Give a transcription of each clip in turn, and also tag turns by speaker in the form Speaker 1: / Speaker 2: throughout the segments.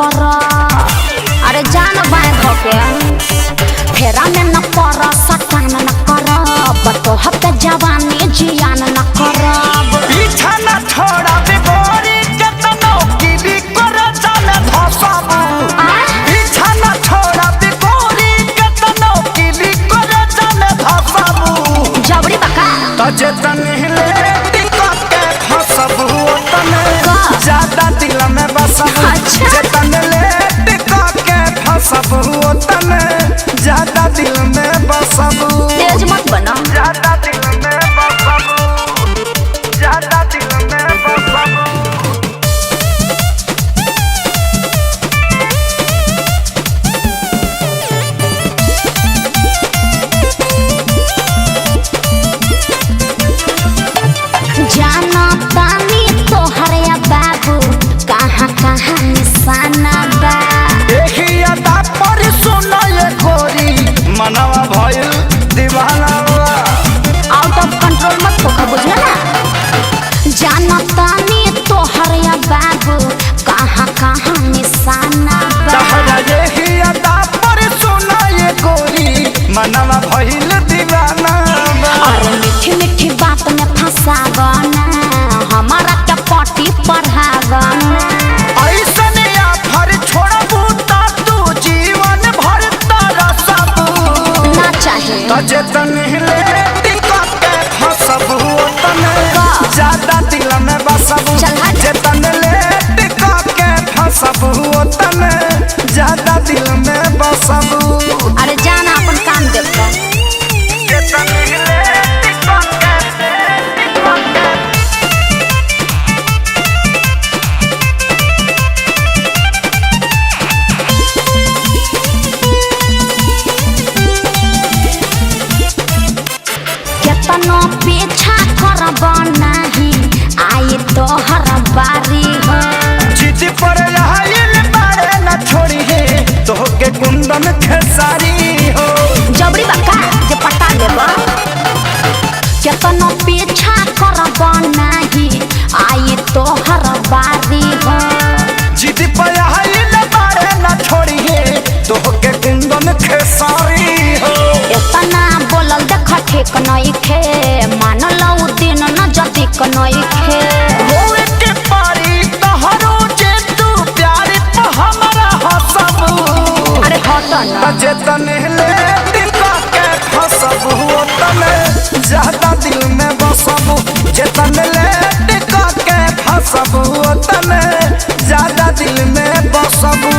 Speaker 1: कर। अरे जान बाएं धोके फेरा में न पर सटान न कर। तो हफ्ते जवानी जियान न कर।
Speaker 2: पीछा न छोड़ा बिगोरी केतनो गिरी कर जाने धसबू। पीछा न छोड़ा बिगोरी केतनो गिरी कर जाने धसबू।
Speaker 1: जबरी बका
Speaker 2: तजे तनहिले टिकट के फसबू तने ज्यादा दिल में बसबू।
Speaker 1: अच्छा।
Speaker 2: जे तनहिले टिकट के फसबू तने ज्यादा दिल में बसबू।
Speaker 1: तेज मत बना।
Speaker 2: ज्यादा दिल में बसबू। ज्यादा दिल में बसबू।
Speaker 1: जाना तानी तोहर या बाबू कहाँ कहाँ निशाना बा।
Speaker 2: देखी अदा पर सुनो ये गोरी मनवा भइल दीवाना बा।
Speaker 1: आउट ऑफ कंट्रोल मत होकर बुझला ना। जाना तानी तोहर या बाबू कहाँ कहाँ निशाना बा।
Speaker 2: तहरा देखी अदा पर सुनो ये गोरी मनवा भइल दीवाना बा।
Speaker 1: और मीठी मीठी बात में फंसावना हमारा क्या पार्टी पढ़ावना।
Speaker 2: ऐसने आफर छोड़बू ता तू जीवन भर तरसबू।
Speaker 1: ना चाहे
Speaker 2: तजे तनहिले टिकट के फसबू तने ज्यादा दिल में बसबू।
Speaker 1: चल हट।
Speaker 2: जे तनहिले टिकट के फसबू तने ज्यादा दिल में बसबू।
Speaker 1: अरे जाना अपन काम देखो।
Speaker 2: जे तनहिले टिकट के
Speaker 1: केतनो पीछा करब नहीं आई तोहर बारी हो।
Speaker 2: जिद पर आइल बारे न छोड़ी है तोहके कुंदन खेसारी हो।
Speaker 1: जबरी बका जे पटा लेब। केतनो पीछा करब नहीं आई तोहर बारी हो।
Speaker 2: जिद पर आइल बारे न छोड़ी है तोहके कुंदन खेसारी हो।
Speaker 1: इतना बोलल देख ठीक नहीं खे मान लो दिन न जदी नहीं खे।
Speaker 2: होए के पारी तोहरो जे तू प्यार पे हमरा हसबू।
Speaker 1: अरे हट ना।
Speaker 2: जे तनहिले टिकट के फसबू तने ज्यादा दिल में बसबू। जे तनहिले टिकट के फसबू तने ज्यादा दिल में बसबू।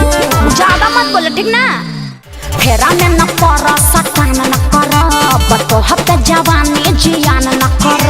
Speaker 1: ज्यादा मत बोलो ठीक ना। फेरा में न पर सटान न कर। तो हफ्ते जवानी जियान न कर।